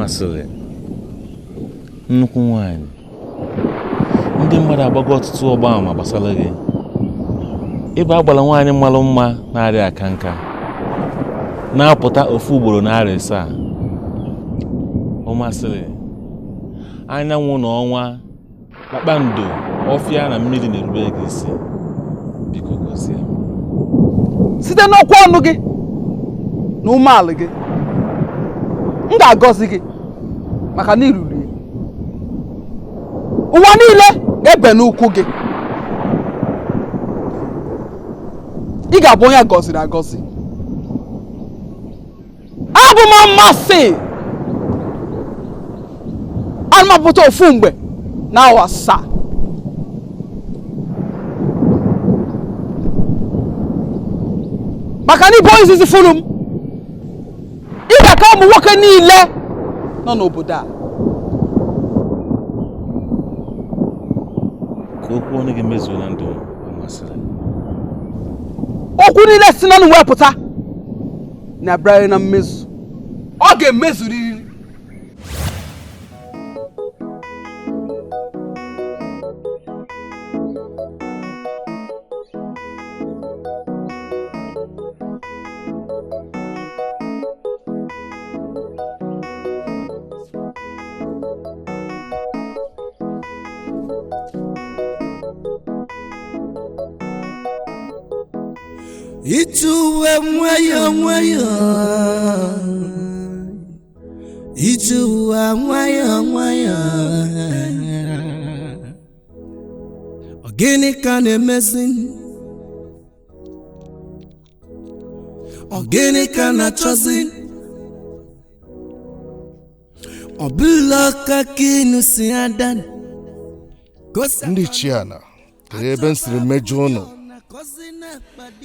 masịrị nnukwu nwanyị ndị mmadụ agbago ọtụtụ ọgbaama gbasara gị ebe agbara nwaanyị mmalụ mma na-arịa aka nka na-apụta ofu ugboro narị asaa ọ masịrị anyanwụ na ọnwa kpakpando ọfịa na mmiri na-erube gị isi biko gozie site n'okwu ọnụ gị na umeala gị m ga-agọzi gị maka na iruru ya ụwa niile ga-ebe n'ụkwụ gị ị ga-abụ onye gọziri agọzi abụ m mmasị anụmapụta ofu mgbe na awa 7 maka na ịbụ onye izizi furu m ị ga-aka ụmụ nwoke niile nọ n'obodo a ka okwu ọnụ gị mezuo na ndụ masịrị okwu niile si n'ọnụ wepụta na-abịarị na mmezu ọ ga-emezurịrị Ijuwe nwayọ nwayọ Ijuwe nwayọ nwayọ Ogini ka na-emezi Ogini ka na-achọzi Ọbụla ka kinu si adan Ndị Chiana ebe nsiri mejọ ụnụ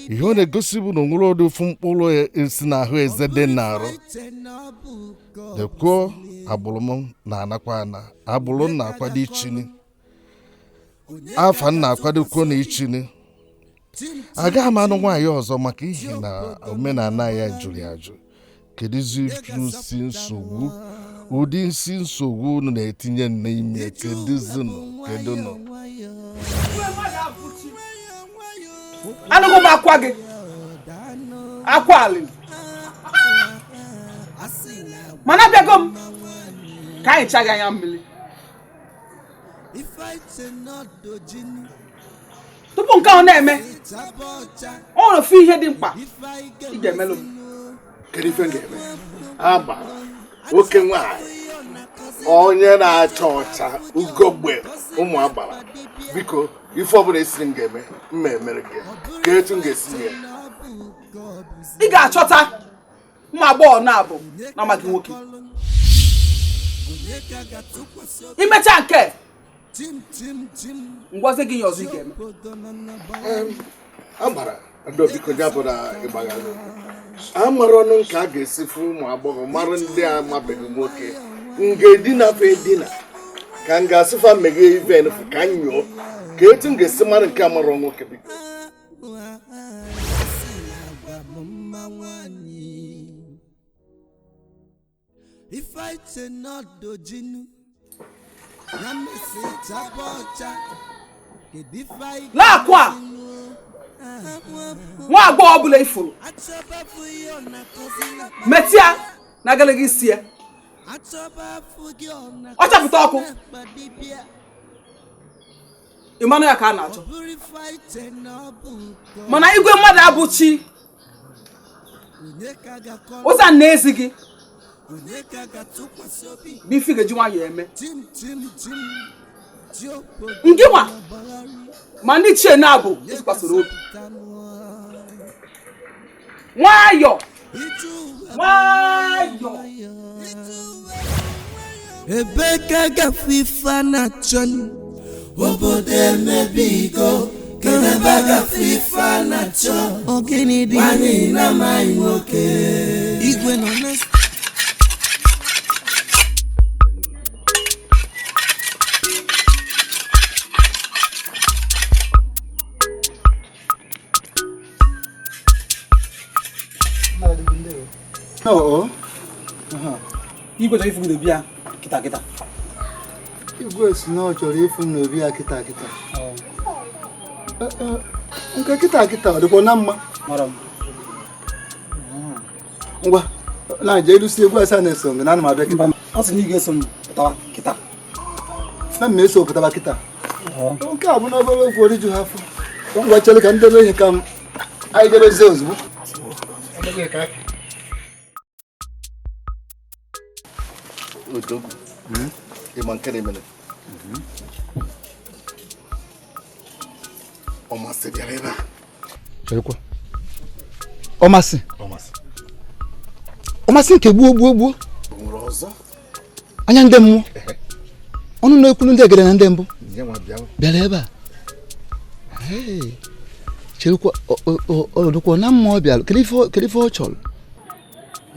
ihe ọ na-egosi bụ na onwere ọdụ ofu mkpụrụ esi n'ahụ eze dị n'arụ dekwuo agbụrụ m na-anakwa ana agbụrụ m na-akwado ichini afa m na-akwadokwo na ichini agaghị m anụ nwaanyị ọzọ maka ihi na omenala ya jụrụ ya ajụ kedụzi nsi nsogbu ụdị nsi nsogbu unu na-etinye n'ime kedụnụ anụghị m akwa gị akwa alị mana abịago m ka anyị chaghị anya mmiri tupu nke ahụ na-eme ọ nwere ofu ihe dị mkpa ị ga-emelụ m. kedu ife m ga-eme agbara oke nwaanyị onye na-acha ọcha ugogbe ụmụ agbara biko ife ọbụla esiri m ga-eme mma emere gị ka etu m ga-esi ya ị ga-achọta ụmụ agbọghọ na-abụ na-amaghị nwoke imecha nke ngwazi gị ya ọzọ ị ga-eme agbara biko jabụra ịgbaghalụ amara ọnụ nke a ga-esi fụ ụmụ agbọghọ mara ndị a amabeghị nwoke m ga-edina fe edina ka m ga-asịfa meghe iven ka m nyụọ ka etu m ga-esi mara nke amara nwoke biko na-akwa nwa agbọghọ ọbụla ifuru metịa na agalaghị isi ya ọ chapụta ọkụ ịmanụ ya ka a na-achọ mana igwe mmadụ abụchi ụza na-ezi gị bụ ife ga-eji nwayọ eme ngịnwa ma ndị chie na-abụ ịtụkwasịrị obi nwayọ nwayọ ebe ka gafe ife na-achọ obodo emebigo kedebe gafe ife na-achọ ogini dị nwanyị na amaghị nwoke igwe nọ na Oh, Igwe chọrọ ifu gị n'obi ya kịta kịta. Igwe si na ọ chọrọ ifu n'obi ya kịta kịta. Nke kịta kịta ọ dịkwa na mma. Mara m. Ngwa na je ilusi egwu asa na-eso m na ana m abịa kịta. Ọ sị na ị ga-eso m pụtawa kịta. Na m eso pụtaba kịta. Nke a bụ na obere okwu oriju ha afọ. Ngwa chere ka ndebe ihe ka m anyị jebezie ozugbo. Odogwu ịma nke na-emere ọmasị bịara ebe a. Cherekwa. Ọmasị nke gbuo nwere ọzọ anya ndị mmụọ ọnụ na-ekwulu ndị egere na ndị mbụ nyenwa bịara ebe a. Cherekwa ọdụkwa na mmụọ bịara kedu ife ọ chọrọ?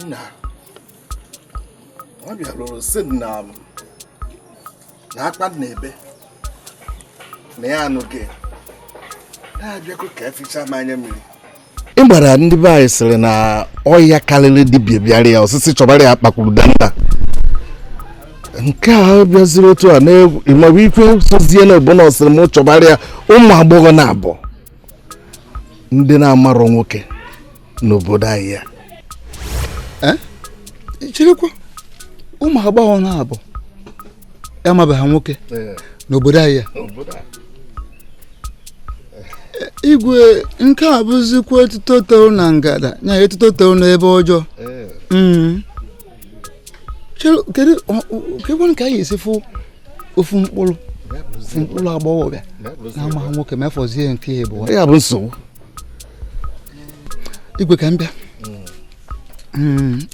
nna ọ bịara sị na akpa na-ebe na ya anụghị na-abịakọ ka eficha m anya mmiri. Ị gbara ndị be anyị sịrị na ọya karịrị dibịa bịara ya osisi chọbara ya kpakwuru danda nke a bịaziri otu a na-enwe ikwe sozie na obodo ọsịrị m chọbara ya ụmụ agbọghọ na-abụ ndị na-amarọ nwoke n'obodo anyị ya. Cherekwa ụmụ agbọghọ na-abụ amabeghị nwoke n'obodo anyị ya. Igwe nke a bụzikwa etuto toro na ngada na etuto toro n'ebe ọjọọ. Kedu ka anyị esi fụ ofu mkpụrụ agbọghọbịa na-amaghị nwoke ma afọzie nke ịbụ ya bụ nsogbu. Igwe ka m bịa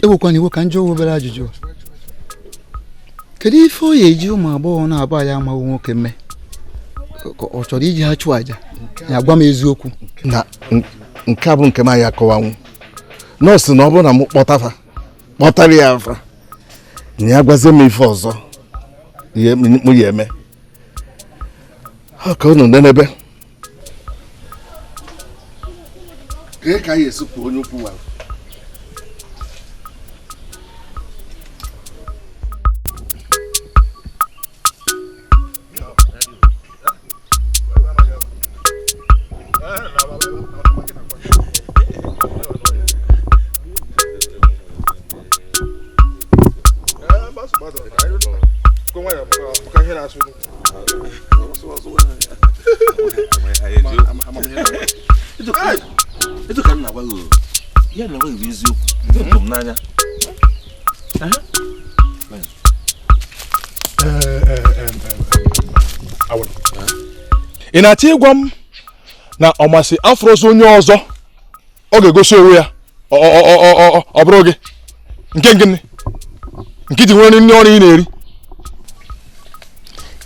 ewekwana iwe ka m jụọ obere ajụjụ. Kedu ife ọ ga-eji ụmụ agbọghọ na-abụ anyị amaghị nwoke mme? Ọ chọrọ iji ha chụọ aja ya gwa m eziokwu na nke a bụ nke m anyị akọwanwu nọọsụ na ọ bụrụ na m kpọtara ya afa ya gwazie m ife ọzọ m ya eme ka unu nenebe ka anyị esipụ onye ukwu nwara. ị na-achọ ịgwa m na ọmasị afroso onye ọzọ ọ ga-egosi onwe ya ọ bụrụ gị nke gịnị nke iji nwere nri ọrụ ị na-eri?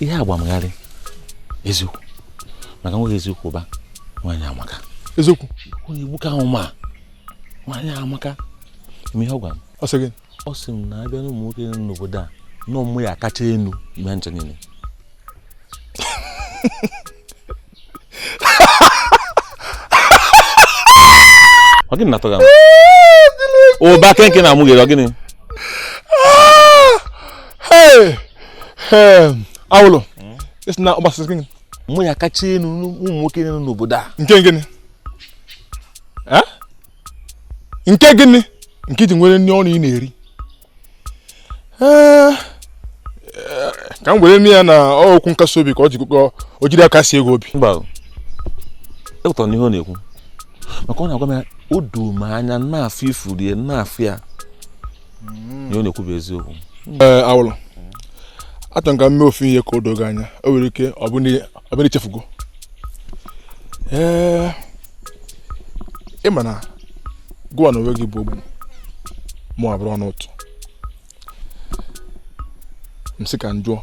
Ihe agbamgharị eziokwu maka nwoke eziokwu ba nwaanyị amaka eziokwu onye igbu ka ahụ ma nwaanyị amaka ime ihe ọ gwara m. Ọ sị m na abịa n'ụmụ nwoke n'obodo a nọ mmụ ya kacha enu ime ncha niile. Ọ gịnị na-atọ gị? Ụba kenke na amụghere ọ gịnị? Awụlụ esi na ọgbasịsị gịnị? Mmụ ya kacha enu ụmụ nwoke nọ n'obodo a. Nke gịnị? Nke gịnị? Nke iji nwere nri ọrụ ị na-eri? Ka m were nne ya na okwu nkasi obi ka o jiri aka sie ego obi. Mba, ewetara n'ihe ọ na-ekwu maka ọ na-agwa m ya o doo m anya na-afụ ifuru ya na-afụ ya ihe ọ na-ekwu bụ eziokwu. Awụlụ achọrọ m ka m mee ofu ihe ka o doo gị anya o nwere ike ọ bụrụ ichefugo. Ị ma na gụwa na onwe gị bụ ogbenye mụ abụrụ ọnụ ụtụ m sị ka m jụọ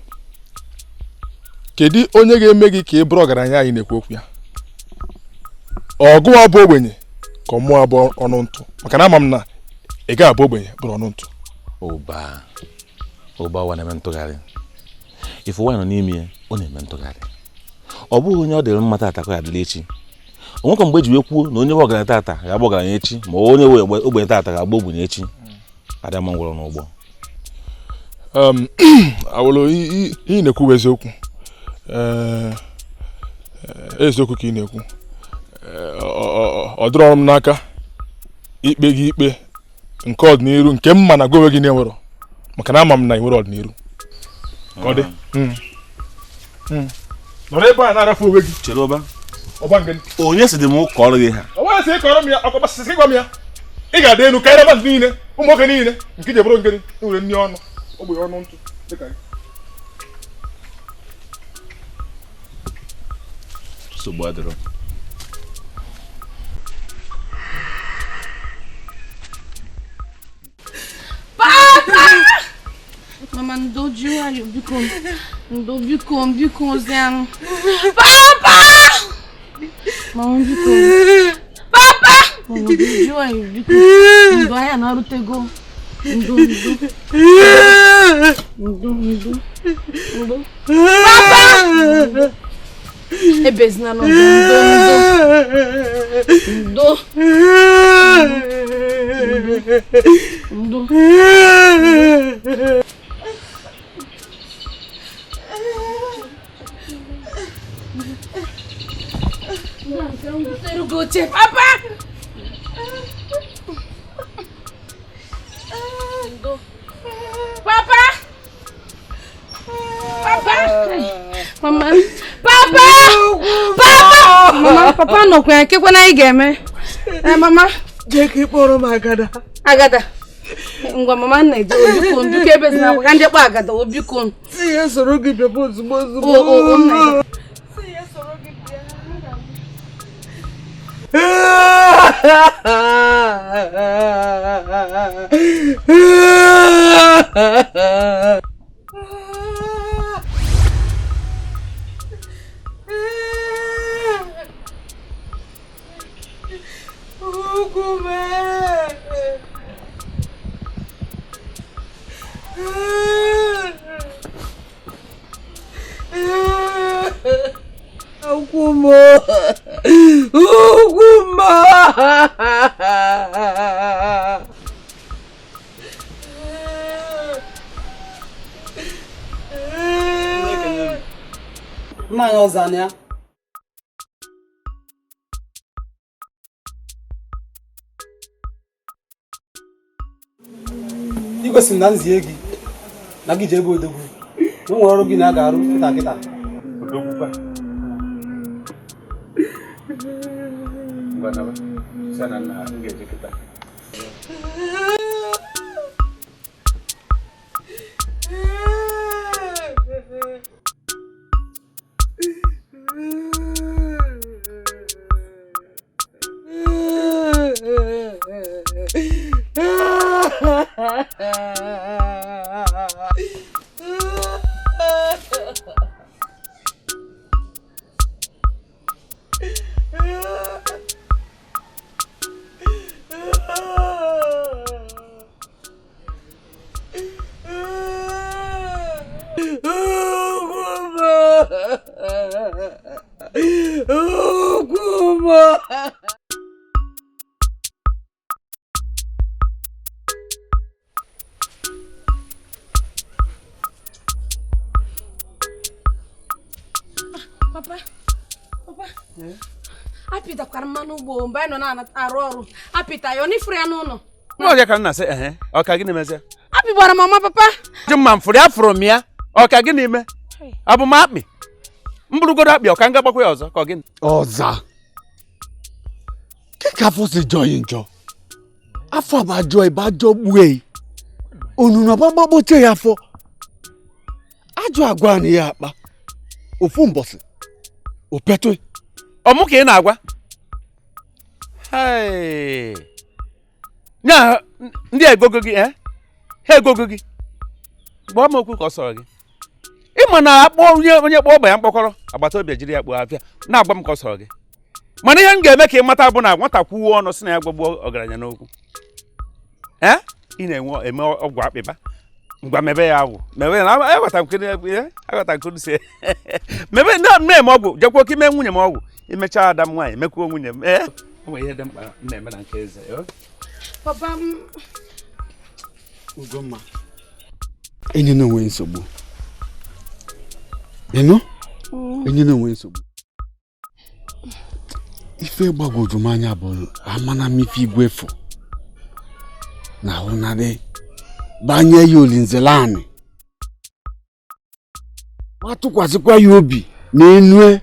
kedu onye ga-eme gị ka ị bụrụ ọgaranya anyị na-ekwu okwu ya? Ọgụ abụ ogbenye ka mụ abụ ọnụ ntụ maka na ama m na ị gaghị abụ ogbenye bụrụ ọnụ ntụ. Ụba ụwa na-eme ntụgharị ife ụwa nọ n'ime ya ọ na-eme ntụgharị ọ bụghị onye ọ dịrị mma tata ka ya dịrị echi. O nwekwa mgbe eji kwuo na onye nwe ọgaranya tata ga-abụ ọgaranya echi ma onye nwe ogbenye tata ga-abụ ogbenye echi. Adama ngwọrọ n'ụgbọ awolo ị na-ekwu eziokwu eziokwu ka ị na-ekwu ọ dịrọ m n'aka ikpe gị ikpe nke ọdịnihu nke mma na gowe gị na-enwero maka na ama m na enwere ọdịnihu ka ọ dị nọrọ ebe a na-arafu onwe gị chere ọba onye si dị m kọrọ gị ha onye si kọrọ m ya ọkọbasịsị gwa m ya ị ga-adị elu karịa mmadụ niile ụmụ nwoke niile nke ji bụrụ ngịrị nwere nri ọnụ ogbe ọnụ ntụ dịka gị nsogbu adịrọ Mama, ndo jiwayo biko. Ndo biko zianu. Papa! Mama biko. Papa! Mama jiwayo biko. Ndo aya na rutego. Ndo. Papa! Ebezna no ndo. Goche, papa! Papa! Mama! Papa! Mama, papa no kwen ke kwana igeme. Mama, je ki kporo m agada. Agada. Ngwa mama na je obiko nduke ebe na kwa nje kpa agada obiko. Si ye soro gi bebo ozugbo. O na. Si ye soro gi bia. Mmanya ọzọ ya. Igosi m na nzie gị na gị je ebe odogwu. Na nwere ọrụ gị na ga-arụ kịta. odogwu ngwana ba sana na ngeje kịta Apita kwa mmanụ ugbo mgbe anyị nọ na-arụ ọrụ apita ya ọ ifuru ya n'ụlọ n'oge ka nna sị ọ ka gịnị meze apịgbara mama papa ji mma mfụrụ afụrụ m ya ọ ka gịnị ime abụ m akpị mbụrụgodo akpị ọ ka nga gbakwa ya ọzọ ka ọ gịnị ọza kika fosi joyin jo afọ ba joy ba jo gbuei onunu ba gbagbote ya afọ ajọ agwa ni ya akpa ofu mbosi opeto ọmụ ka ị na-agwa nya ndị egogo gị ha egogo gị gbaa m okwu ka ọ sọrọ gị ịma na akpọ onye kpọọ ọgba ya mkpọkọrọ agbata obi jiri ya kpọọ afịa na-agwa m ka ọ sọrọ gị mana ihe m ga-eme ka ị mata bụ na nwata kwuo ọnụ si na ya gbagbuo ọgaranya n'okwu ị na-eme ọgwụ akpịba ngwa mebe ya agwụ mebe na aghọta nkiri si mebe na-eme ọgwụ jekwa oke ime nwunye m ọgwụ imechaa ada m nwaanyị mekwuo nwunye m o ihe dị mkpa na-eme na nke eze papa m Ugomma enye na-enwe nsogbu. Ịnụ? Enye na-enwe nsogbu. Ife gbagwoju m anya bụ amana m ife igwe efu na ahụ narị banye ya olinzelani atụkwasịkwa ya obi n'enu.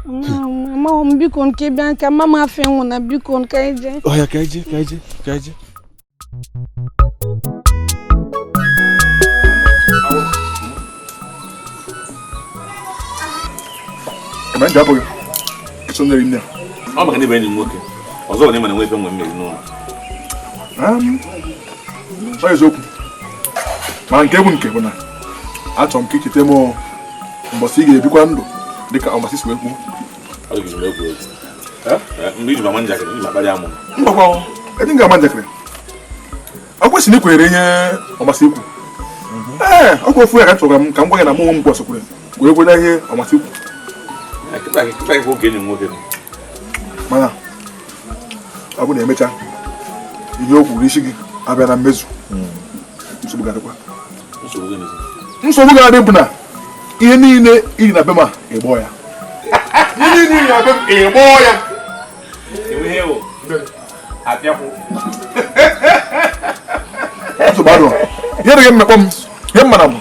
Mama m biko nke bịa nka mama afọ enwu na biko nka eje. Oya ka eje. Ebe ndị abụghị eso nyere nne. Ọ maka ndị be enyi m nwoke. Ọzọ onye mana nwe ife nwe mmeri n'ụlọ. Ọ eziokwu. Ma nke bụ nke bụ na achọrọ m ka ichete m mbọsị ị ga-ebikwa ndụ dịka ọmasị si wee kwuo. Ọ gị zuru egwu otu. Mgbe iji mama njakịrị iji makparị amụ. Mgbakwa edi m ga-ama njakịrị. Ọ kwesịrị ikwenyere ihe ọmasị ikwu. Ọ kwa ofu ya ka chọrọ m ka m gwa ya na mụ onwe m kwasịkwere wee kwenye ihe ọmasị ikwu. Kịta ikwu oge enyi m nwoke. Mana ọ bụ na emecha ihe o kwuru isi gị abịa na mmezu. Nsogbu ga-adịkwa. Nsogbu ga-adị bụ na ihe niile iri na be ma ịgbọ ya. Ihe niile iri na be m ịgbọ ya. Nsogbu adụ ihe dịghị mmekpọ m ihe mmana m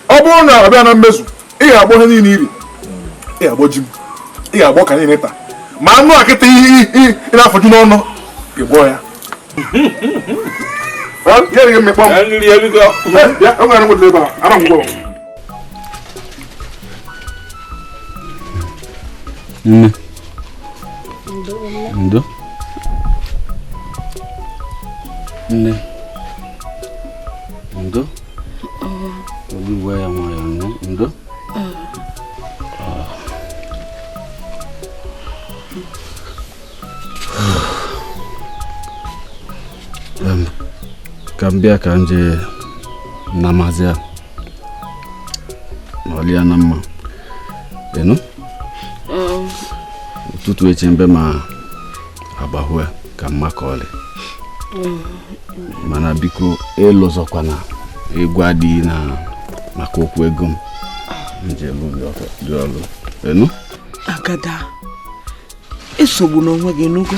ọ bụrụ na ọ bịa na mmezu ị ga-agbọ ihe niile iri. Ị ga-agbọ ji m, ị ga-agbọ ka niile taa ma anụ akịta ihe na-afọju n'ọnụ ịgbọ ya. Ihe dịghị mmekpọ m ya ọ gara nwere ebe a ara ngwọ. Nne. Ndo. Nne. Ndo. Oli waya moya ndo. Kambia kanje namazia. Oli anama. Eno? Tutu echembe ma abahwe ka makole. Mana biko elozokwa na egwa di na maka okwu ego m. Nje lu diolu. Enu? Agada. Esogbu n'onwe gị nugo.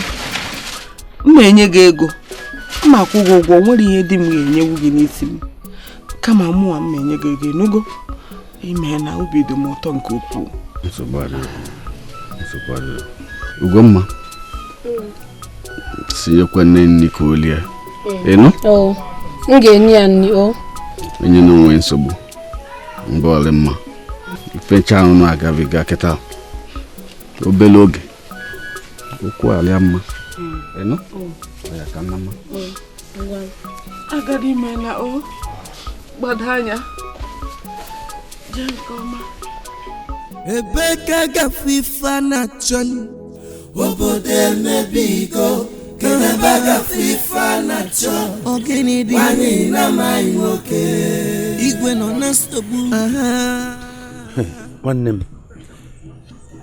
Mma enye gị ego. Mma akwụ gị ụgwọ nwere ihe di m ga-enyewu gị n'isi m. Kama mụ a mma enye gị ego nugo. Ime na obi dị m ụtọ nke ukwuu. Nsogbu Ugomma. Si ekwenne nni ka olie. Enu? M ga-enye ya nni Enye n'onwe nsogbu. Mgbe ole mma. Ifecha anụ na-agabiga kịta. Obele oge. Okwu alịa mma. Enu? Oya ka nna mma. Agadi mela gbada anya. Jee nke ọma. Ebeka gafifa na chon obodo emebigo keneba gafifa na chon ogini di wani na mai nwoke igwe nọ na nsogbu. Nwanne m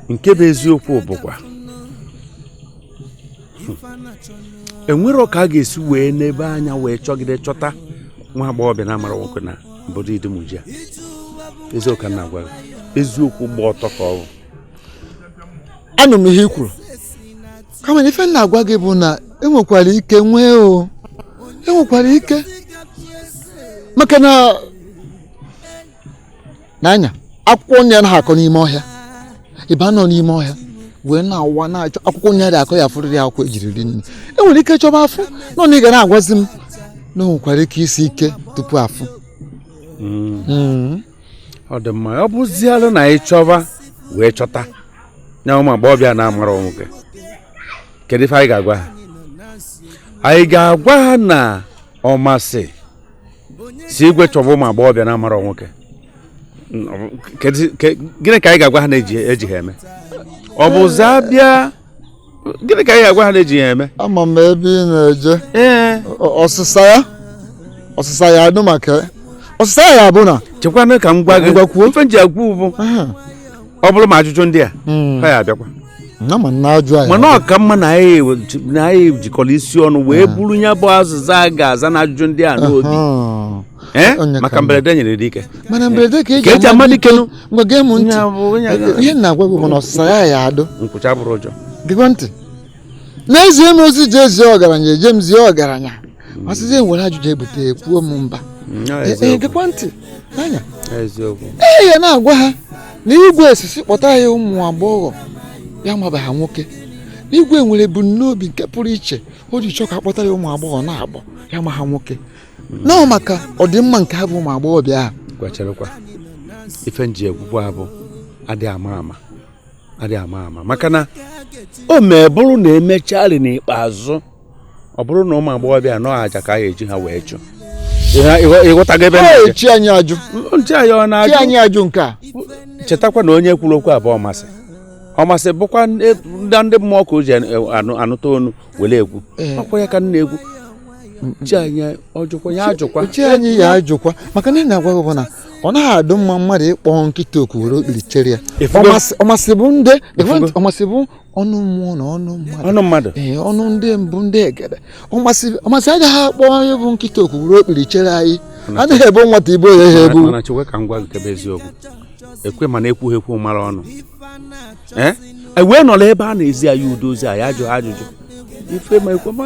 nke bụ eziokwu bụkwa enwere ka a ga-esi wee n'ebe anya wee chọgide chọta nwa agbọghọbịa na-amara nwoke na obodo Idumuji a. Eziokwu na-agwa gị eziokwu gba ọtọ ka ọ bụ. Anụ m ihe i kwuru kama na ife na-agwa gị bụ na enwekwara ike nwee enwekwara ike maka na n'anya akwụkwọ nri anaghị akọ n'ime ọhịa ịba nọ n'ime ọhịa wee na-awa na-achọ akwụkwọ nri adị akọ ya fụrịrị akwụkwọ ejiri ri nri enwere ike chọba afụ nọ na ị ga na-agwazi m na enwekwara ike isi ike tupu afụ. Ọ dị mma ọ bụzialụ na ị chọba wee chọta nya ụmụ agbọghọbịa na-amara nwoke kedu ife anyị ga-agwa ha? Anyị ga-agwa ha na ọmasị si igwe chọba ụmụ agbọghọbịa na-amara nwoke. Gịnị ka anyị ga-agwa ha na-eji ha eme? Ọ bụ zabịa gịnị ka anyị ga-agwa ha na-eji ha eme? Ama m ebe ị na-eje. Ọsịsa ya adụ maka ọsịsa ya bụ na chekwana ka m gwa gị ife nji agwa bụ ọ bụrụ ma ajụjụ ndị a ha ya abịakwa mana ọ ka mma na anyị jikọrọ isi ọnụ wee buru ya bụ azịza a ga-aza na ajụjụ ndị a n'obi. maka mberede nyere Dike. Mana mberede ka eji amadi kenu ngwa gee m ntị ihe na-agwa gị bụ na ọsịsa ya adụ nkwụcha bụrụ ụjọ gịkwa ntị n'ezie m ozi jee zie ọgaranya eje m zie ọgaranya masịzie nwere ajụjụ ebute ekwuo m mba gịkwa ntị anya ya na-agwa ha na igwe esisi kpọta ya ụmụ agbọghọ ya maba ha nwoke igwe nwere ebumnobi nke pụrụ iche o ji chọọ ka akpọta ya ụmụ agbọghọ na-agbọ ya ma ha nwoke nọ maka ọdịmma nke ha bụ ụmụ agbọghọ bịa gwacharakwa ife nji egwugwu abụ adị ama ama maka na o mee bụrụ na emecharị n'ikpeazụ ọ bụrụ na ụmụ agbọghọ bịa nọ aja ka a ga-eji ha wee chụ ịghọtago ebe chi anyị ajụ chi anyị ajụ nke a chetakwa na onye kwuru okwu abụọ ọmasị bụkwa ndị mmụọ ka o ji anụta onu were egwu ọkwa ya ka nna egwu chi anyị ọjụkwa ya ajụkwa chi anyị ya ajụkwa maka na ị na-agwa gị bụ na ọ naghị adụ mma mmadụ ịkpọ nkịta oku were okpiri chere ya ọmasị bụ ọnụ mmụọ na ọnụ mmadụ ọnụ ndị mbụ ndị egede ọmasị agaghị akpọ onye bụ nkịta oku were okpiri chere anyị anaghị ebe nwata ibo ya ha ebu mana chekwe ka m gwa gị kebe eziokwu ekwe mana ekwu mara ọnụ wee nọrọ ebe a na-ezi anyị udozi anyị ajụ ajụjụ ife ma ekwe ma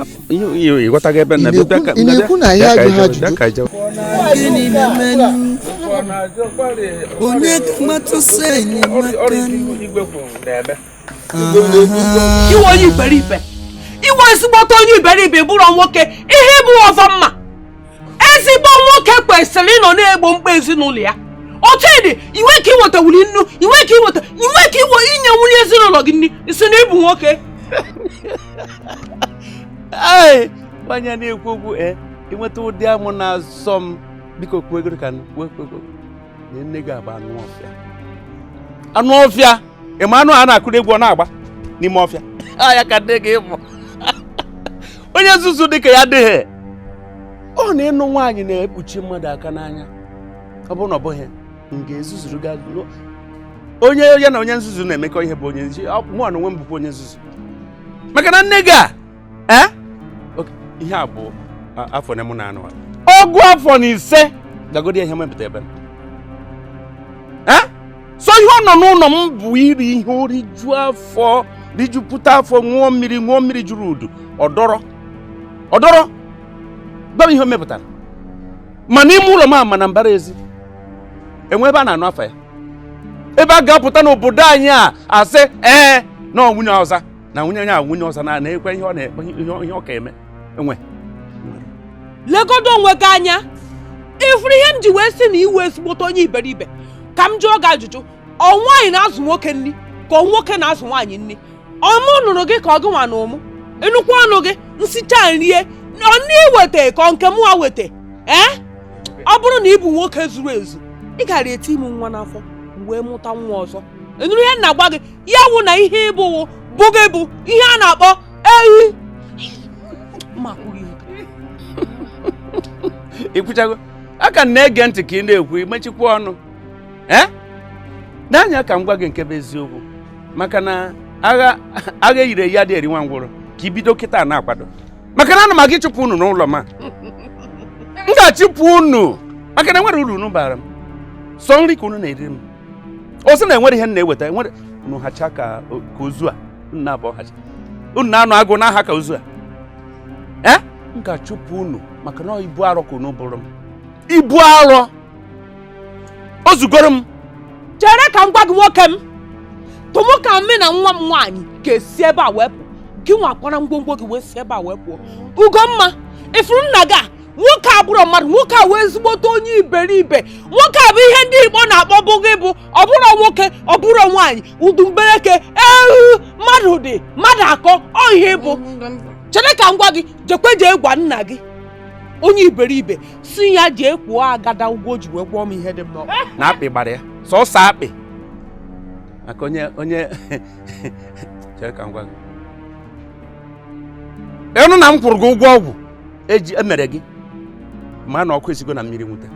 ịghọtago ebe na ị na-ekwu na ya ajụ ajụjụ onye kmatụsị iwe onye iberibe iwe ezigbote onye iberibe bụrụ nwoke ihe bụ ọzọ mma ezigbo nwoke kwesịrị ịnọ na-egbo mkpa ezinụlọ ya otu dị iwe ka ịnweta wuli nnu iwe ka inye nwunye ezinụlọ gị nri isi na ịbụ nwoke nwanyị na-ekwu okwu ịnweta ụdị amụ na-asọ m biko kwegoro ka na nne gị agba anụ ọfịa ịma anụ a na-akụrụ egwu ọ na-agba n'ime ọfịa ya ka nne gị ịbụ onye nzuzu dịka ya dịghị ọ na ịnụ nwaanyị na-ekpuchi mmadụ aka n'anya ọ bụrụ na ọ bụghị nga ezuzuru ga onye ya na onye nzuzu na-emekọ ihe bụ onye mụ na onwe m bụkwa onye nzuzu maka na nne gị a ihe a bụ afọ na mụ na anụ ọgụ afọ na ise gagodi ihe mepụta ebe so ihe ọ nọ n'ụlọ m bụ iri ihe oriju afọ rijupụta afọ ṅụọ mmiri juru udu ọdọrọ gba ihe o mepụtara ma n'ime ụlọ m ama na mbara ezi enwe ebe a na-anụ afa ya ebe a ga-apụta n'obodo anyị a asị na nwunye ọza na nwunye onye a nwunye ọza na-ekwe ihe ọ ka eme enwe legodo onwe gị anya ifuru ihe m ji wee sị na iwe ezigbote onye iberibe ka m jụọ gị ajụjụ ọ nwaanyị na-azụ nwoke nri ka ọ nwoke na-azụ nwaanyị nri ọmụ nụrụ gị ka ọ gị nwa na ụmụ nnukwu ọnụ gị nsicha nrie ọ na-iweta ka nke mụ ha weta ọ bụrụ na ị bụ nwoke zuru ezu ị gara eti ime nwa n'afọ wee mụta nwa ọzọ enuru ihe na-agwa gị ya wụ na ihe ịbụ gị bụ ihe a na-akpọ ehi ikwuchago aka na-ege ntị ka ị na-ekwu imechikwa ọnụ n'anya ka m gwa gị nke bụ eziokwu maka na agha yiri ya dị eri nwa ngwụrụ ka ibido kịta na-akwado maka na ana m aga ịchụpụ unu n'ụlọ m m ga-achịpụ unu maka na enwere uru unu bara m sọ nri ka unu na-eri m o sị na enwere ihe m na-eweta enwere unu hacha ka ozu a unu na-abụ hacha unu na-anụ agụ n'aha ka ozu a m ga-achụpụ unu maka na ibu arọ ka unu bụrụ m ibu arọ o zugoro m chere ka m gwa gị nwoke m tụmụ ka mme na nwa m nwaanyị ga-esi ebe a wepụ gị nwa akpara ngwongwo gị wee si ebe a wepụ Ugomma ifuru nna gị a nwoke a bụrụ mmadụ nwoke a wee ezigbote onye iberibe nwoke a bụ ihe ndị Igbo na-akpọ bụ gị bụ ọ bụrụ nwoke ọ bụrụ nwaanyị udumbereke mmadụ dị mmadụ akọ ọ ihe bụ chere ka m gwa gị jekwe jee gwa nna gị onye iberibe si ya jee kpuo agada ụgwọ ji wee gwọọ m ihe dị m n'ọkpa na akpị gbara ya sọsọ akpị maka onye chere ka m gwa gị ịnụ na m kwụrụ gị ụgwọ ọgwụ emere gị ma na ọkụ esigo na mmiri nwute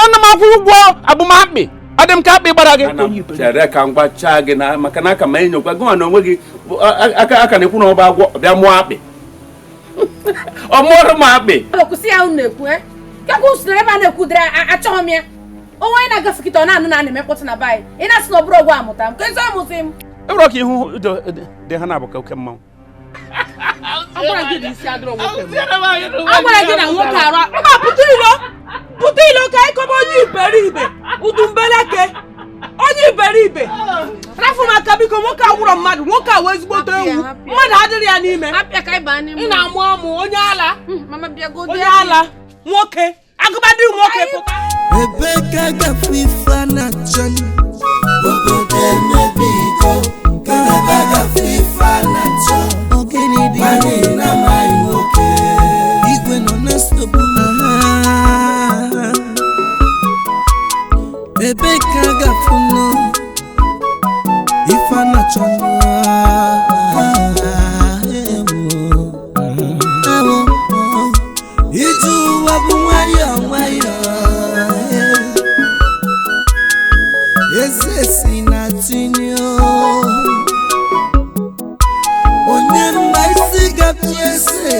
ana m akwụ ụgwọ abụmakpị adị m ka akpị gbara gị chere ka m gwachaa gị na maka na aka ma enyokwa gị nwa na onwe gị aka na-ekwu na ọba agwọ bịa mụọ akpị Omoro mabe. Okusi ya uneku eh. Kako usna eba na ekudra achomia. Owo ina gafikito na anu na mekwotu na bai. Ina sino bro gwa amutam. Kezo amusim. Ebro ki hu de hana boka kemma. Agora gị isi adịrọ nwoke m. Agwara gị na nwoke arụ. Mba pụta ilo ka anyị kọba onye iberibe. Udumbeleke. Onye iberibe. Rafu maka biko nwoke agwụrọ mmadụ, nwoke a wee ezigbote ewu. Mmadụ adịrị ya n'ime. Ị na-amụ amụ onye ala. Mama bịago onye ala. Nwoke. Agụbadị nwoke pụta. Ebeka gafifa na chani. Obodo emebigo. Kanaba gafifa na chani. Mani na mai nwoke igwe nọ na nsogbu Ebeka gafuno ifa na chọnụ iju ụwa bụ nwayọ nwayọ eze si na tinyo onye mma isi gapiese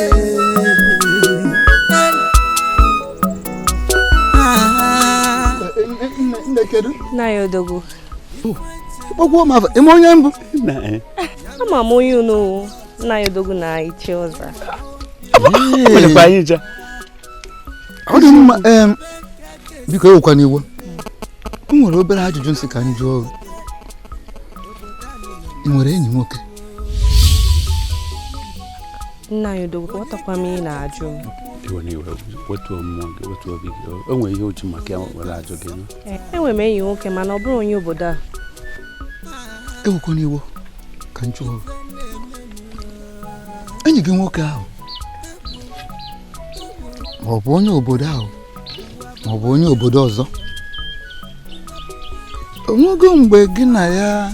Nayodogo. Gbogbo ma ime onye mbụ. Ama m onye unu Nayodogo na iche ọza. Ọ dị mma biko ewekwa n'iwe. O nwere obere ajụjụ nsị ka anyị jụọ. Ị nwere enyi nwoke? Nayodogo, watakwa m ị na-ajụ m. Enwe ihe oji maka ya were ajụ gị. Enwe m enyi nwoke mana ọ bụrụ onye obodo a. Ewekwa n'iwe ka m jụọ. Enyi gị nwoke ahụ ma ọ bụ onye obodo ahụ ma ọ bụ onye obodo ọzọ, onwego mgbe gị na ya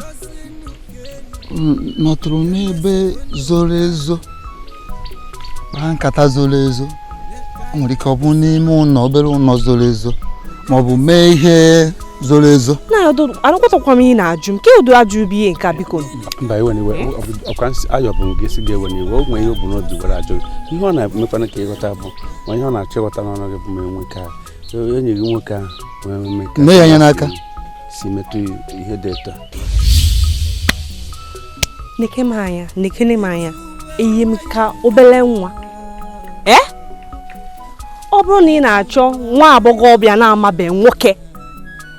nọtụrụ n'ebe zoro ezo kpaa nkata zoro ezo? O nwere ike ọ bụ n'ime ụlọ, obere ụlọ zoro ezo, ma ọ bụ mee ihe zoro ezo. Nayodogo, anakwatakwa m ị na-ajụ m. Ke ụdị ajụ bụ ihe nke a biko? Mba, iwe n'iwe. Ọkwa ayọbụ gị si ga-ewe n'iwe. O nwere ihe ọ bụ n'obi gwara ajụ. Ihe ọ na-emekwana ka ịghọta bụ ma ihe ọ na-achọ ịghọta n'ọnụ gị bụ ma enwe ka enyi gị nwoke a mee ya anya n'aka si metụ ihe dị eto. Nekene m anya ihe m ka obele nwa. Ọ bụrụ na ị na-achọ nwa agbọghọbịa na-amabe nwoke,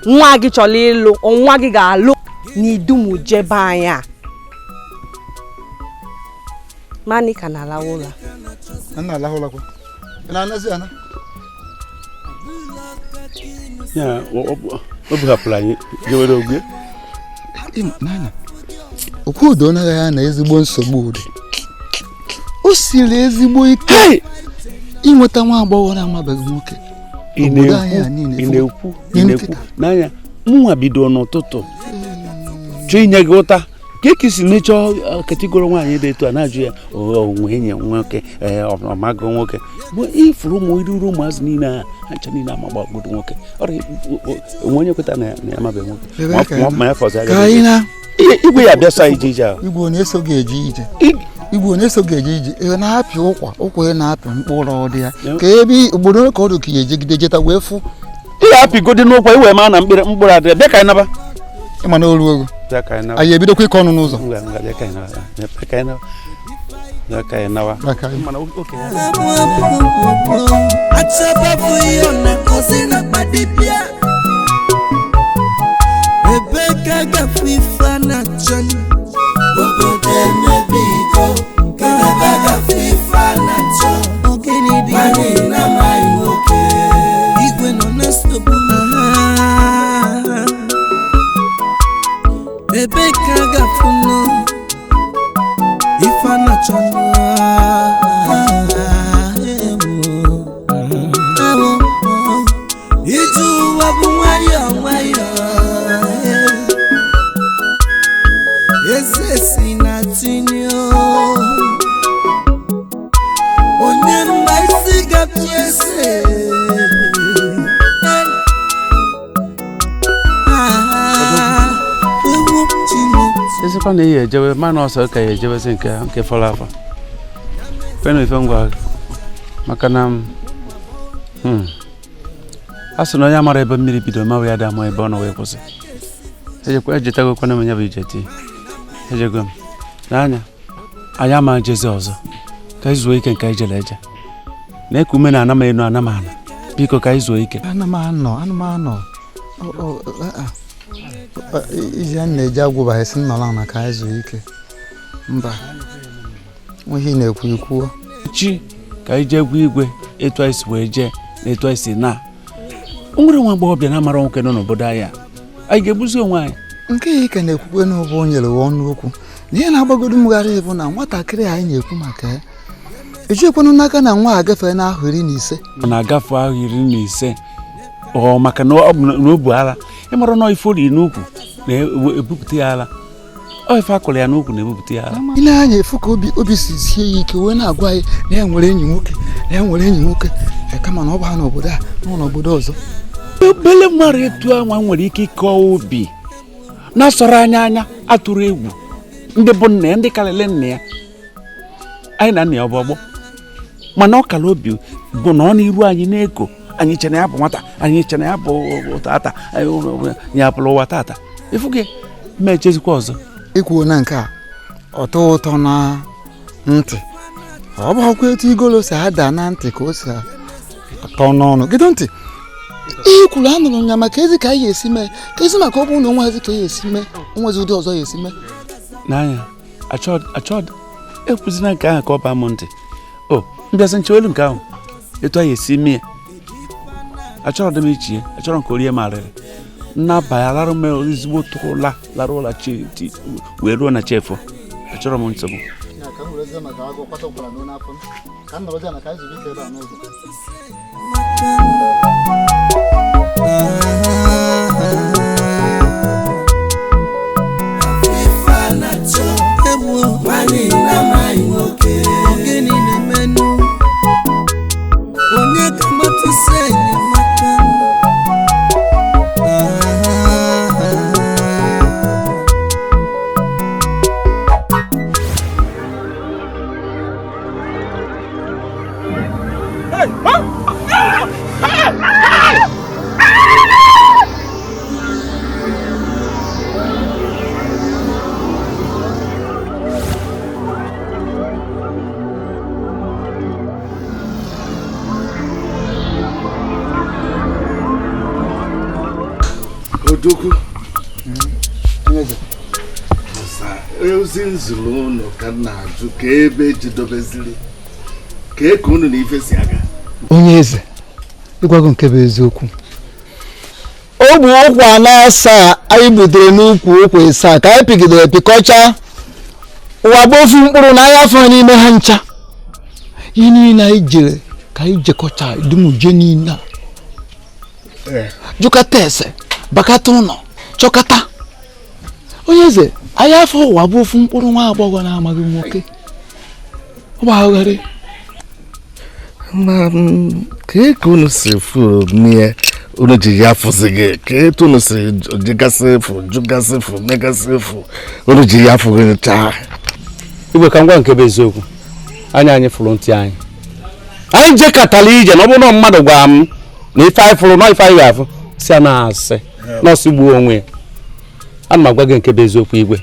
nwa gị chọrọ ịlụ, nwa gị ga-alụ n'Idum jebe anya. Mani ka na-alawa ụlọ. Na-alawa ụlọ kwa. Na-anazi ana. Ya, ọ bụghapụrụ anyị jewere ogwe. Okwudo naghị ya na ezigbo nsogbu ụdị. O siri ezigbo ike inweta nwa agbọghọ na-amabeghị nwoke. Ị na-ekwu n'anya mụnwa bido n'ụtụtụ chọọ inye gị ụta ka esi mechọọ katigoro nwaanyị dị etu a na-ajụ ya onwe enyi nwoke ọmagụ nwoke bụ ifuru ụmụ iruru ụmụazị niile ha ncha niile amagba gbodo nwoke onwe onye kweta na ya amabeghị nwoke ma ya fọzọ igwe ya bịa sa ije ahụ. Igwe na-eso gị eje ije. Igwe na-eso gị eje ije. Ị na-apị ụkwa ya na-apị mkpụrụ ọdị ya ka ebe obodo ka ọ dị ka ya ejegide jeta wee fụ. Ị apịgodi n'ụkwa iwe ma na mkpụrụ adịrị bịa ka anyị naba. Ịma na olu ego anyị ebidokwa ịkọ ọnụ n'ụzọ. Ebeka gafifa na chani. Obodo emebigo. Kanaba gafifa na chani. Mani na mai nwoke igwe nọ na nsogbu. Ebeka gafuno ifa na chani. Iju ụwa bụ nwayọ nwayọ. Eze si na tinyo onye mma isi gapiese. Ezekwa na ihe ejewe mana ọsọ ka ya ejewezi nke fọrọ afọ. Fenu ife ngwa maka na a sị na onye amara ebe mmiri bido ma wee ada ma ebe ọ nọ wee kwụsị. Ejetagokwana m ya bụ ijeti ejego m n'anya anyị ama njezi ọzọ ka anyị zuo ike nke anyị jere eje na-eku ume na anama enu anama ana biko ka anyị zuo ike. Ana m anọ iji a na-eji agwụba esi nnọla na ka anyị zuo ike mba nweghị na-ekwu ikwuo chi ka anyị jee gwa igwe etu anyị si wee jee na etu anyị si na o nwere nwa agbọghọbịa na-amara nwoke nọ n'obodo anyị ga-egbuzi onwe anyị. nke ya ike na-ekwukwe n'ụbụ o nyere ọnụ okwu na ihe na-agbagodo mgharị bụ na nwatakịrị anyị na-ekwu maka ya ejikwanụ n'aka na nwa agafee n'ahụ 15 ọ na-agafe ahụ 15 ọ maka na o bu ala ịmara na ife ori n'ukwu na-ebupụta ya ala ọ ife akụrụ ya n'ukwu na-ebupụta ya ala. ile anya efu ka obi si sie ya ike wee na-agwa anyị na ya nwere enyi nwoke kama na ọ bụ ha n'obodo a nọ n'obodo ọzọ. obele mmadụ etu anwa nwere ike ịkọ obi na-asọrọ anya atụrụ egwu ndị bụ nna ya ndị karịrị nna ya anyị na nna ya ọ bụ ọgbọ mana ọ kara obi bụ na ọ na-iru anyị na-eko anyị chere ya bụ nwata anyị chere ya bụ tata ya pụrụ ụwa tata efu gị ma echezikwa ọzọ ikwuo na nke a ọtọ ụtọ na ntị ọ bụkwa etu igolo si ada na ntị ka o si atọ n'ọnụ gịdo ntị ihe kwuru anụrụ ya maka ezi ka anyị esi mee ka ezi maka ọ bụrụ na onwe ezi ka ya esi mee onwezi ụdị ọzọ ya esi mee n'anya achọd ekwuzina nke ahụ ka ọ baa m ntị o mbịasị nchewelu nke ahụ etu anyị esi mee achọrọ dị m ichie achọrọ nke orie marịrị nnabanye larụ m ezigbo tụrụla lara ụla chi wee ruo na chefo achọrọ m nsogbu onye ka mmatụsị enyemaka Odogwu ozi nzụrụ ụlọ ka na-ajụ ka ebe ejidobeziri ka eke unu na ife si aga. onye eze ịgwago nke bụ eziokwu ogbu ụkwụ anọ asaa anyị gbutere n'ukwu ụkwụ ịsaa ka anyị pigidere pịkọcha ụwa bụ ofu mkpụrụ na anyị afọ n'ime ha ncha ihe niile anyị jere ka anyị jekọcha dumuje niile jụkata ese bakata ụlọ chọkata onye eze anyị afọ ụwa bụ ofu mkpụrụ nwa agbọghọ na-amaghị nwoke ọ gbagharị ma ka eke unu si fụ mie unu ji ya fụzi gị ka etu unu si jigasị efu jụgasị efu megasị efu unu ji ya fụghị chaa igwe ka ngwa nke bụ eziokwu anyị fụrụ ntị anyị jekọtara ije na ọ bụrụ na mmadụ gwara m na ife anyị fụrụ na ife anyị ga-afụ si a na-asị nọọsụ gbuo onwe ya ana m agwa gị nke bụ eziokwu igwe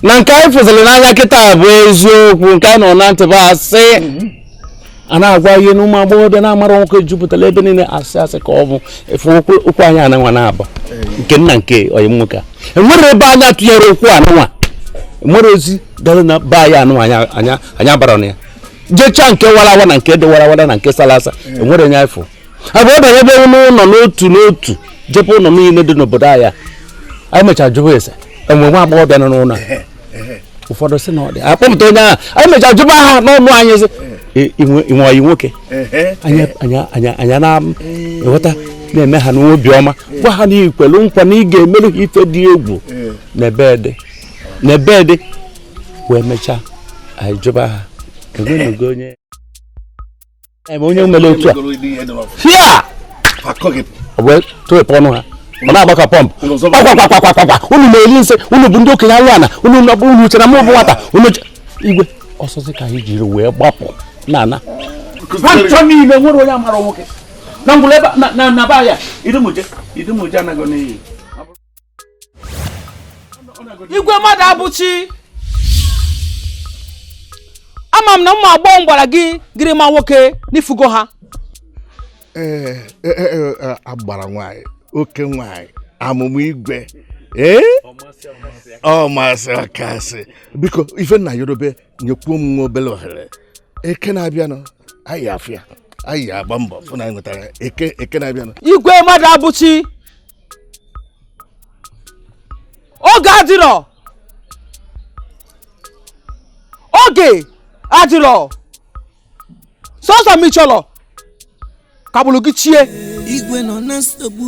na nke anyị fụziri n'anya kịta bụ eziokwu nke anyị nọ na ntị bụ asị a na-agwa ihe na ụmụ agbọghọbịa na-amara nwoke jupụtara ebe niile asị ka ọ bụ efu okwu anyị ananwa na-abụ nke nna nke onye nwoke enwere ebe anyị atụnyere okwu anụnwa enwere ozi dara na be anyị anụnwa anya bara na ya jecha nke warawa na nke dị warawara na nke salasa enwere nya ifụ abụ ọ bịara ebe ụlọ n'otu n'otu jepụ ụlọ niile dị n'obodo anyị mechara jụba ese enwe nwa agbọghọbịa nọ n'ụlọ ụfọdụ sị na ọ dị akpọpụta onye ahụ anyị mechara jụba ha n'ọnụ anyị sị inwe ọyị nwoke anya na-eweta na-eme ha n'obi ọma gwa ha na ikwelu nkwa na ị ga-emerụ ha ife dị egwu n'ebe dị wee mechaa anyị jụba ha egonego onye mere otu a hia ọ bụ tụrịpụ ọnụ ha ọ na-agbaka pọmpụ unu na-eri nsị unu bụ ndị okenye anụ ana unu chere m bụ nwata igwe ọsọsị ka anyị jiri wee gbapụ na Pancho niile nwere onye amara nwoke. Na ngwule na ba ya, idumuje anago n'iyi. Igwe mmadụ abụchi. Ama m na mma agbọ ngwara gị gịrị ma nwoke n'ifugo ha. Agbara nwanyị, oke nwanyị, amụmụ igwe. Ọ masị ọkasị. Biko ife na Yoruba nyekwuo m nwa obere ohere. Eke na-abịanụ, anyị afịa. Anyị agba mbọ fụ na anyị nwetara eke na-abịanụ. Igwe mmadụ abụchi. Oge adịrọ. Oge adịrọ. Sọsọ m ịchọrọ. Kabulu gị chie. Igwe nọ na nsogbu.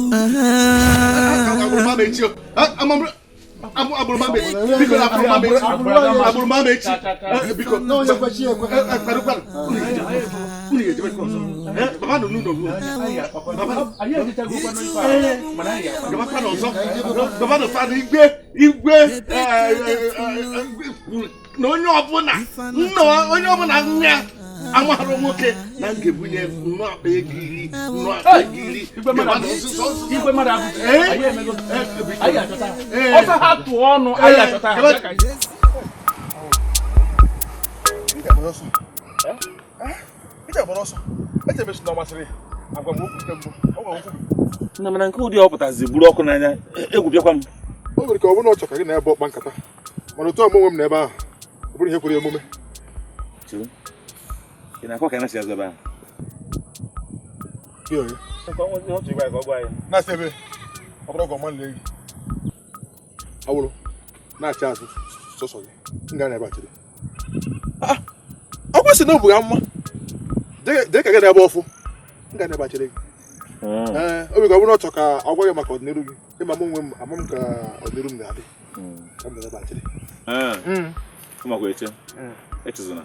Amaharo nwoke na ngebunye nnọọ akpa egiri nnọọ akpa egiri Igwe mmadụ abụchi anyị emego anyị achọta ọsọ ha tụọ ọnụ anyị achọta na mana nke ụdị ọpụtazi buru ọkụ n'anya egwu bịakwa m. O nwere ka ọ bụrụ na ọ chọrọ gị na ebe ọkpa nkata mana otu ọmụnwe m n'ebe ahụ ọ bụrụ ihe kwere emume. Ị na-akọ ka na-achị azụ ebe ahụ? Na-asị ebe ọ bụrụ ọgọ mmanụ na-eyi awụrụ na-achị azụ sọsọ gị m gaa n'ebe achịrị ọ kwesịrị na obu ya mma dee ka gị n'ebe ọfụ m gaa n'ebe achịrị gị. Obi ka ọ bụrụ na ọ chọ ka ọ gwa gị maka ọdịnihu gị ịma m onwe m ama m ka ọdịnihu m ga-adị ka m n'ebe achịrị. Ụmụakwa eche echezona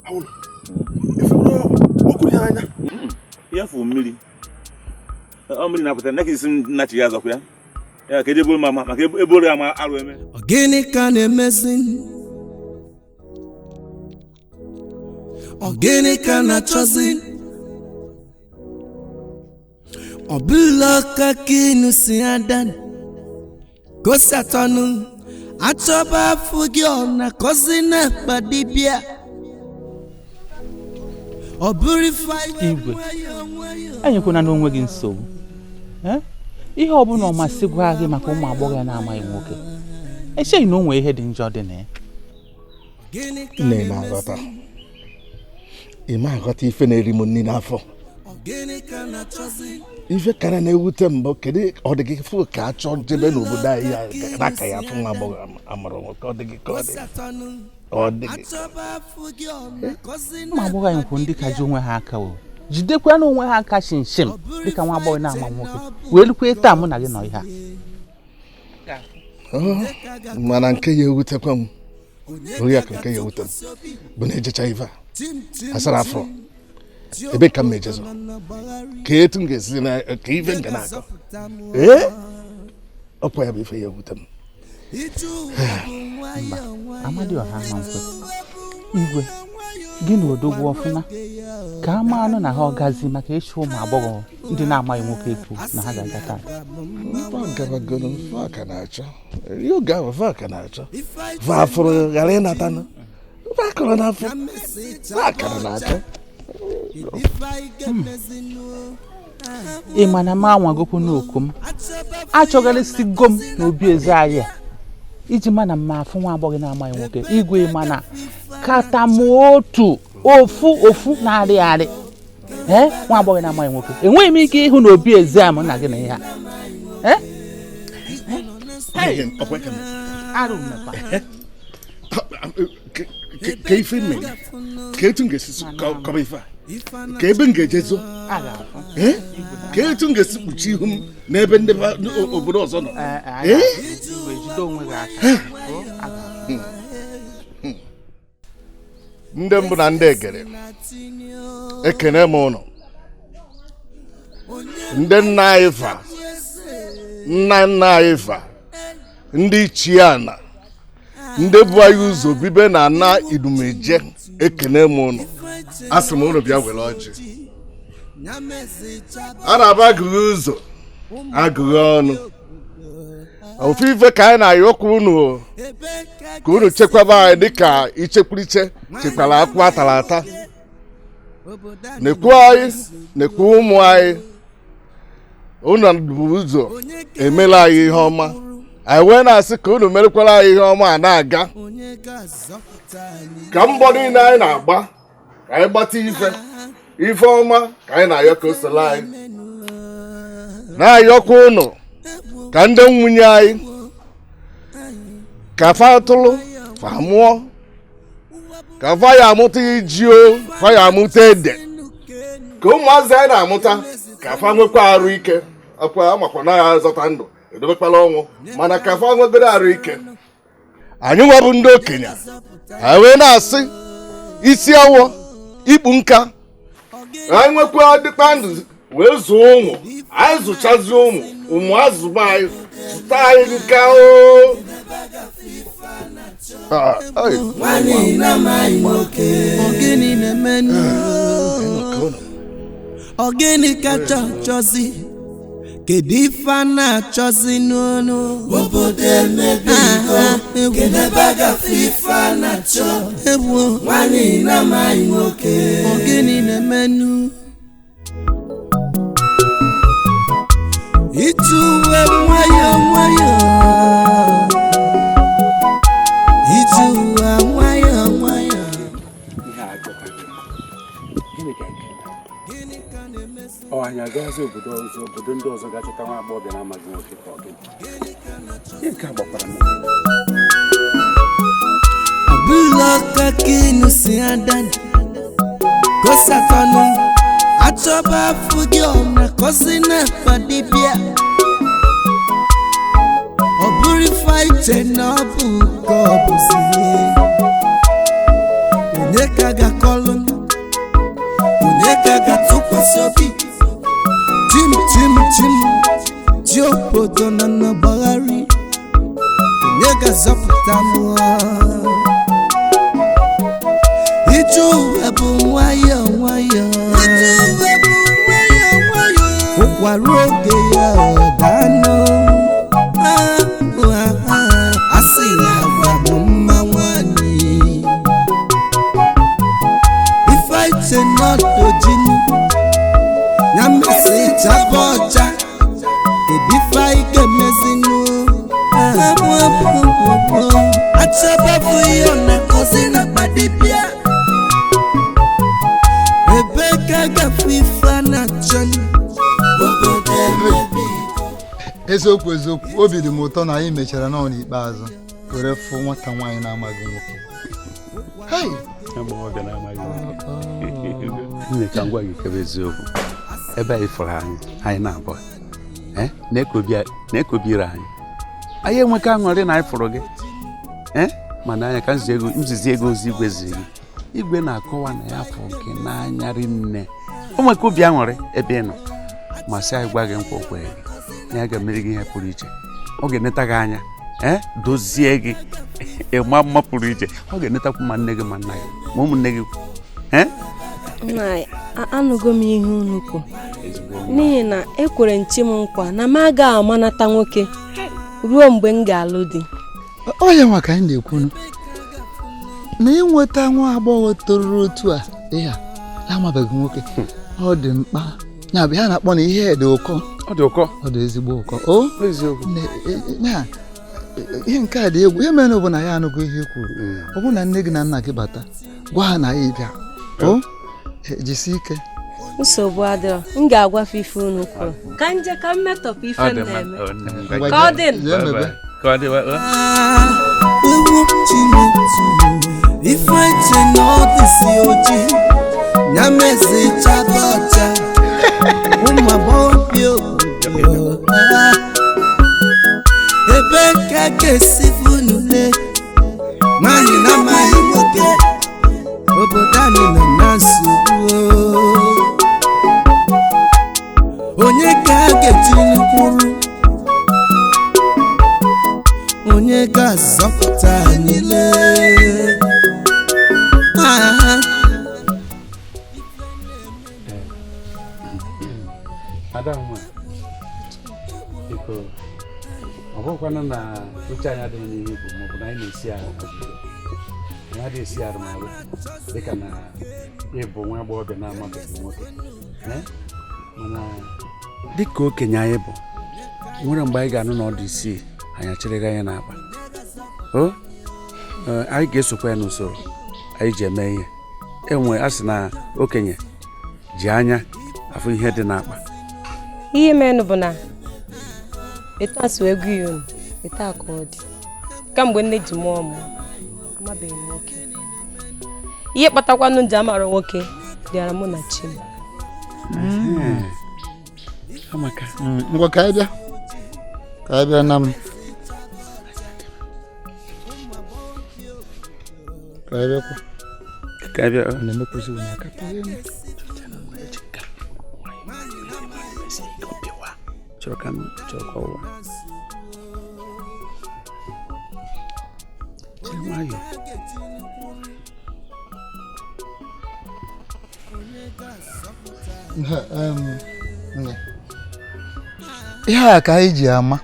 awụrụ ifuru ọkụ ya anya ihe fụ mmiri ọ mmiri na-apụta na ka isi nnachi ya azọkwa ya ka eje bụrụ mama maka eboro ya ma arụ eme. Gịnị ka na-emezi? Gịnị ka na-achọzi? Ọ bụla ka kinu si ada gosi atọnụ achọba afụ gị ọ na-akọzi na-akpa dibịa. Igwe enyekwana n'onwe gị nsogbu. Ihe ọ bụla ọ masị gwa gị maka ụmụ agbọghọ ya na-amaghị nwoke echeghị na o nwee ihe dị njọ dị na ya. Nne na-aghọta aghọta ife na-eri m nri n'afọ. Ife kara na-ewute mbụ kedu ọ dị gị fụ ka a chọọ jebe n'obodo anyị n'aka ya fụ nwa agbọghọ amara nwoke ọ dị gị ka ọ dị ụmụ agbọghọ anyị kwụ ndị ka ji onwe ha aka o jidekwa na onwe ha aka shinshim dịka nwa agbọghọ na-ama nwoke wee lukwe taa mụ na gị nọ ihe a. Mana nke ya ewutekwa m oriakụ nke ya ewute m bụ na ejecha ife a asara afọ ebe ka m ejezo ka etu m ga-esi na ka ife nke na-akọ ọkwa ya bụ ife ya ewute m. Amadioha Amankwe Igwe gị na odogwu ọfụma ka a maa anụ na ha ọgazi maka ịchụ ụmụ agbọghọ ndị na-amaghị nwoke ekwu na ha ga-aga taa. Aka na-achọ oge ahụ aka na-achọ afụrụ ghara ịnatanụ akọrọ n'afọ akara na-achọ. Ị ma na m anwagokwu n'oku m achọgarịsigo m n'obi eze anyị iji mana mma afụ nwa agbọghọ na-amaghị nwoke. Igwe mana kata m ofu na-arị nwa agbọghọ na-amaghị nwoke enweghị m ike ịhụ n'obi eze a m na gị na ihe ka ife mmiri ka etu m ga-esi kọba ife a ka ebe m ga-ejezo ka etu m ga-esi kpuchi ihu m n'ebe ndị obodo ọzọ nọ. Ndị mbụ na ndị egere ekene m ụnụ ndị nna anyị fa nna anyị fa ndị ichie ana ndị bụ anyị ụzọ bibe na ana idumeje ekene m ụnụ asị m ụnụ bịa were ọjị a na-aba agụghị ụzọ agụghị ọnụ ofu ife ka anyị na-ayọkwa unu ka unu chekwaba anyị dịka ichekwuriche chekwara akwụ atara ata nekwu anyị nekwu ụmụ anyị unu bụ ụzọ emela anyị ihe ọma anyị wee na-asị ka unu merekwara anyị ihe ọma a na-aga ka mbọ niile anyị na-agba ka anyị gbata ife ọma ka anyị na-ayọ ka o soro anyị na-ayọkwa unu ka ndị nwunye anyị ka fa atụrụ fa mụọ ka fa ya amụta iji o fa ya amụta ede ka ụmụazị anyị na-amụta ka fa nwekwa arụ ike akwa amakwa na ya azọta ndụ edobekwala ọnwụ mana ka fa nwegoro arụ ike anyị nwabụ ndị okenye anyị wee na-asị isi awọ ikpu nka anyị nwekwa dịkpa ndụ wee zụọ ụmụ anyị zụchazi ụmụ azụba anyị zụta anyị nka ogini kacha chọzi kedu ife a na-achọzi n'ọnụ obodo emebigo kedu ebe a gafe ife a na-achọ egwu nwanyị na-amaghị nwoke ogini na-emenụ ituwe nwayọ nwayọ ituwe nwayọ nwayọ anyị agaghịzi obodo ndị ọzọ ga-achọta nwa agbọghọbịa na-amaghị nwoke ka ọ gị nke a gbakwara m abụla ka kinu si adani kosatọnụ achọba afụ gị ọna kọsi na-akpa dibịa ọ bụrụ ife iche na ọ bụ ka ọ bụzie onye ka ga-akọlụ onye ka ga-atụkwasị obi chim ji obodo na n'ọgbagharị onye ga-azọpụta mụọ ije ụwa bụ nwayọ nwayọ ụkwara oge ya ọdanụ asị na agwa bụ mma nwanyị ife iche n'ọdojinu ya mesị chaba ọcha kedu ife anyị ga-emezinu achọbabụ ihe ọ na-akọzi na gbadibịa ebe ka gafe ife a na-achọ obodo emebi eziokwu obi dị m ụtọ na anyị mechara nọ n'ikpeazụ were fụ nwata nwaanyị na-amaghị nwoke nne ka ngwa gị kebe eziokwu ebe anyị fụrụ anyị na-abụ na-ekobiri anyị enweka aṅụrị na anyị fụrụ gị mana anya ka nzizi ego ozi igwe ziri gị igwe na-akọwa na ya fụ gị n'anya rinne o nweka obi aṅụrị ebe ị nọ ma sị anyị gwa gị nkwa okwe gị ya ga-emeri gị ihe pụrụ iche ọ ga-eneta gị anya dozie gị ịma mma pụrụ iche ọ ga-enetakwu ma nne gị ma nna gị ma ụmụnne gị anụgo m ihe unu kwuru n'ihi na ekwere nchi m nkwa na m agaghị amanata nwoke ruo mgbe m ga-alụ di ọ ya nwa ka anyị na-ekwunu na ịnweta nwa agbọghọ toruru otu a ya na-amabeghị nwoke ọ dị mkpa ya bụ ya na-akpọ na ihe dị ụkọ ọ dị ezigbo ụkọ ihe nke a dị egwu ihe mere bụ na ya anụgo ihe kwuru ọ bụrụ na nne gị na nna gị bata gwa ha na ya ịbịa jisi ike nsogbu adịrọ m ga-agwafe ife unu kwuru ka nje ka mmetọpụ ife na-eme ka ọ dị ife iche na ọ dịsi oji ya mezi chaba ọcha ụmụ agbọghọbịa obodo ebe ka ga-esi funule nwanyị na-amaghị nwoke obodo anyị nọ na nsogbu onye ka a ga-eji kwuru onye ga-azọpụta anyị lee Ada nwa. Biko, ọ bụkwana na uche anyị adịghị n'ihe bụ maọbụ na anyị na-esi ahụ anyị adịghị esi arụmarụ dịka na ịbụ nwa agbọghọbịa na-amabeghị nwoke mana dịka okenye anyị bụ nwere mgbe anyị ga-anụ na ọdụ isii anyị achịrịghị anya n'akpa anyị ga-esokwa ya n'usoro anyị ji eme ihe enwe a sị na okenye ji anya afụ ihe dị n'akpa. Ihe menụ bụ na etu asụ ego ya unu etu a ka ọ dị kamgbe nne ji mụọ m amabeghị m nwoke. Ihe kpatakwanụ nji amara nwoke bịara mụ na chi m. Ngwa ka anyị bịa na m ka anyị bịa na-emekwụzi onye aka chọrọ ka ọwa nwayọ ihe a ka anyị ji ama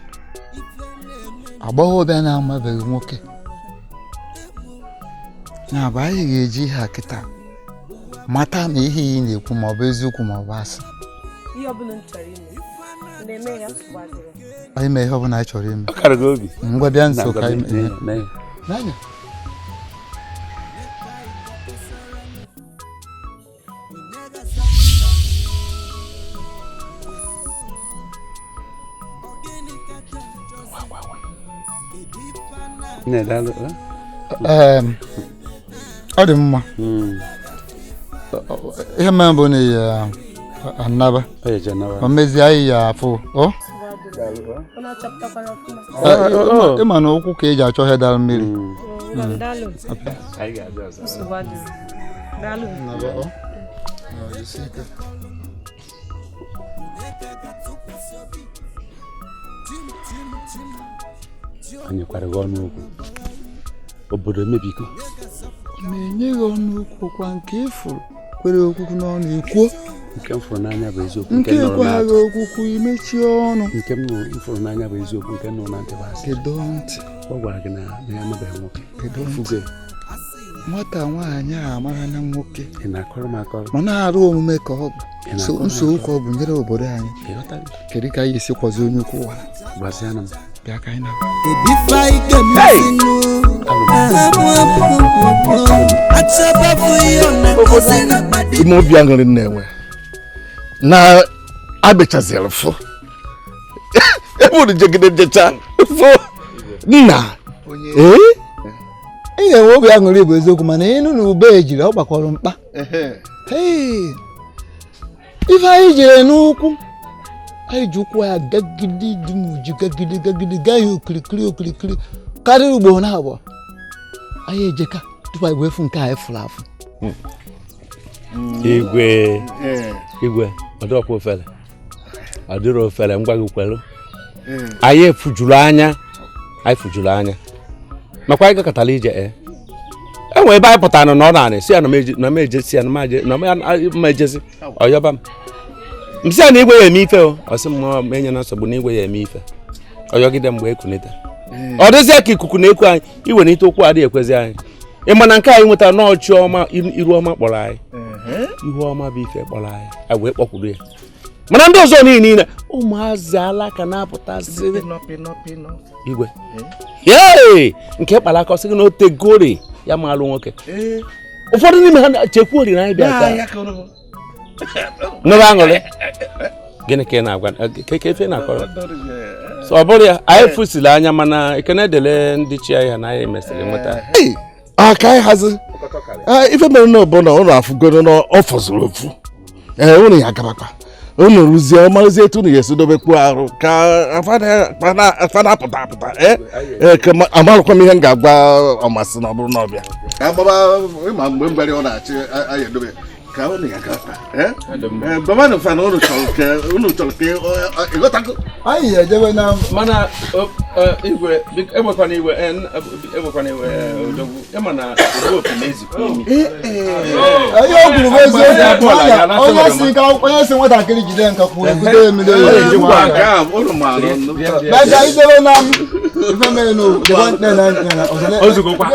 agbọghọbịa na-amabeghị nwoke ya bụ anyị ga-eji ihe a kịta mata ma ihe ị na-ekwu ma ọ bụ eziokwu ma ọ bụ asị. Ihe ọbụla m chọrọ ime na-eme ya anyị mee ihe ọbụla anyị chọrọ ime. obi ngwa bịa nso ka anyị mee ọ dị mma ihe mere bụ na ya anaba o mezi anyị ya afụ ịma na ụkwụ ka eji achọ ihe dara mmiri. anyị kwara gị ọnụ okwu obodo emebigo na-enye gị ọnụ okwu kwa nke ifuru kwere okwukwu n'ọnụ ekwuo nke m fụrụ n'anya bụ eziokwu nke ekweghị okwukwu imechie ọnụ nke m fụrụ n'anya bụ eziokwu nke nọ na ntị bụ asị. Kedu ntị ọ gwara gị na ya amabeghị nwoke. Kedu ntị nwata nwaanyị a amara na nwoke ị na-akọrọ m akọrọ ma na-arụ omume ka ọ bụ nsogbu ka ọ bụ nyere obodo anyị. Kedu ka anyị esi kwazi onye ukwu ụwa gbaziana m bịa ka anyị na ime obi aṅụrị na-enwe na abịachazịrị fụ ebe jegide jecha fụ nna ị ga-enwe obi aṅụrị bụ eziokwu mana ịnụ na ube ejiri ọ gbakọrọ mkpa ife anyị jere n'ụkwụ anyị ji ụkwụ ya gagide dị n'uju gagide gaa ya okirikiri karịrị ugbo na abụọ anyị ejeka tupu anyị efu nke anyị fụrụ afụ. igwe ọdọkwa ofele ọdịrị ofele ngwa gị kwelu anyị fujuru anya makwa anyị gakọtala ije enwe ebe anyị pụtara na ọ na-anị si ya na m ejesi ya na m ejesi ọyọba m si ya na igwe ya eme ife ọ sị m enye na nsogbu na igwe ya eme ife ọyọgide mgbe ekunite ọ dịzie ka ikuku na-eku anyị iwere ite okwu adịghị ekwezi anyị ịma na nke anyị nwetara n'ọchị ọma iru ọma kpọrọ anyị ihu ọma bụ ife kpọrọ anyị wee kpọkwuru ya mana ndị ọzọ niile ụmụazị alaka na-apụtasịrị igwe nke kpara aka ọsị gị na otegori ya ma alụ nwoke ụfọdụ n'ime ha chekwa oriri anyị bịa taa nụrụ aṅụrị gịnị ka ị na-agwa ka efe na-akọrọ ọ bụrụ ya anyị fụsiri anya mana ekene edele ndị chi anyị ha na anyị mesịrị nweta aka anyị hazi ife mere na ọbụla ụlọ afụgoro na ọ fọzụrụ ofu ụnụ ya gabakwa ụnụ rụzie ọmarụzie etu ụnụ ga-esi dobekwu arụ ka afa na-apụta ka amarụkwa m ihe m ga-agwa ọmasị na ọ bụrụ na ọbịa ka agbaba ịma mgbe m gwara ọ na-achị anyị edobe ka unu ya gata baba no fa no unu chọrọ ka ịghọtago anyị ejebe na mana igwe egbekwana iwe odogwu ịma na obodo na-ezikwa imi onye o kwuru bụ eziokwu onye si nwatakịrị jide nka kwuo ekwute emide beja idebe na ife mere na ozugokwa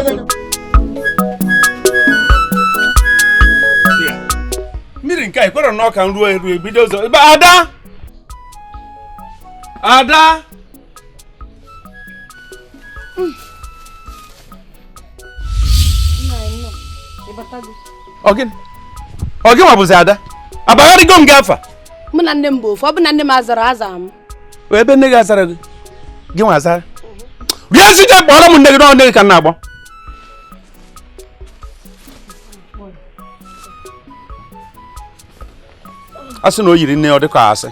mmiri nke a ikwere na ọka ruo eru ebido ụzọ ebe ada Ogin wa bụzi ada abagharịgo m gị afa mụ na nne m bụ ofu ọ bụ na nne m azara aza m ebe nne gị azara gị gị nwa azara bịa site kpọrọ m nne gị n'ọnụ gị ka m na-agbọ a sị na o yiri nne ọ dịka asị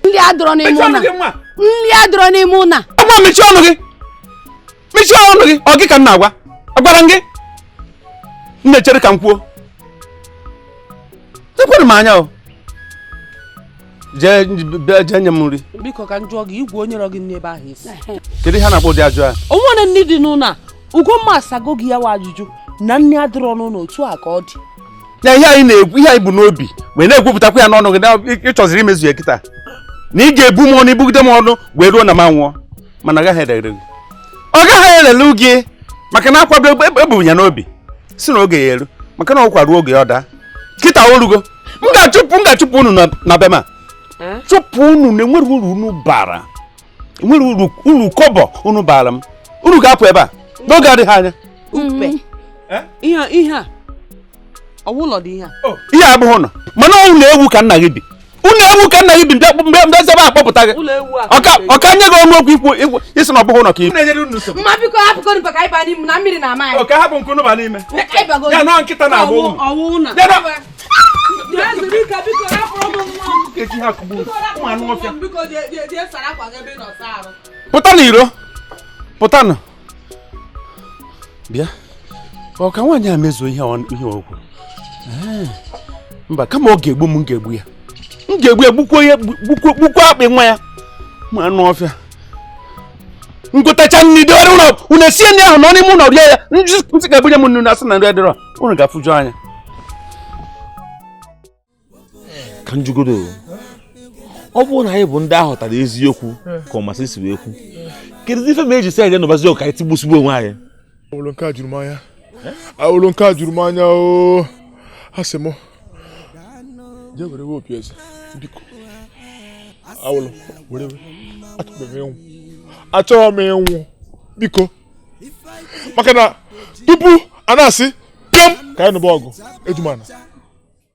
nri adọrọ n'ime ụna agwa mechie ọnụ gị ọ gị ka m na-agwa agwara m gị m na-echere ka m kwuo ekwere m anya o jee nye m nri biko ka m jụọ gị igwe onye rọ gị n'ebe ahụ isi kedu ihe a na-akpọ ụdị ajụ a o nwere nne dị n'ụlọ a Ugomma asago gị ya wa ajụjụ na nne adịrọ n'ụlọ otu a ka ọ dị ya ihe anyị na-ekwu ihe anyị bụ n'obi wee na-ekwupụtakwa ya n'ọnụ gị ịchọziri imezu ya kịta na ị ga-ebu m ọnụ ibugide m ọnụ wee ruo na m anwụọ mana ọ gaghị elele gị ọ gaghị elele gị maka na akwado ebu ya n'obi si na oge ya eru maka na ọ kwaruo oge ọ daa kịta orugo m ga-achụpụ unu na be m chụpụ unu na enwere uru unu bara enwere uru kọbọ unu bara m unu ga-apụ ebe a n'oge adịghị anya ihe a ọwụlọ dị ihe a ihe abụghị ụlọ mana ụlọ ewu ka nna gị bi ụlọ ewu ka nna gị bi mgbe ebe akpọpụta gị ọka nye gị ọnụ okwu ikwu isi na ọ bụghị ụlọ ka ibu mma biko hapụkọrọ maka ịba n'ime na mmiri na-ama anyị ka hapụ nkunu ba n'ime ya nọ nkịta na-agba ụmụ pụta n'iro pụtanụ bịa ọ ka nwaanyị a mezuo ihe okwu mba kama ọ ga-egbu m ga-egbu ya m ga-egbu ya gbukwa akpị nwa ya ma anụ ọfịa ngụtacha nri dịwara ụlọ unu esie nri ahụ nọ n'ime ụlọ rie ya ntị ga-ebunye m nnu na asị na nri adịrọ unu ga-afụju anya ka njugodo ọ bụrụ na anyị bụ ndị ahụtara eziokwu ka ọmasị si wee kwu kedu ife ma eji sị anyị nọbazi ọka anyị tigbusigbu onwe anyị awụlụ nke a juru m anya o asị m jee were opi eze biko awụlụ were achọrọ m ịnwụ biko maka na tupu a na-asị pịọm ka anyị nụba ọgụ ejumana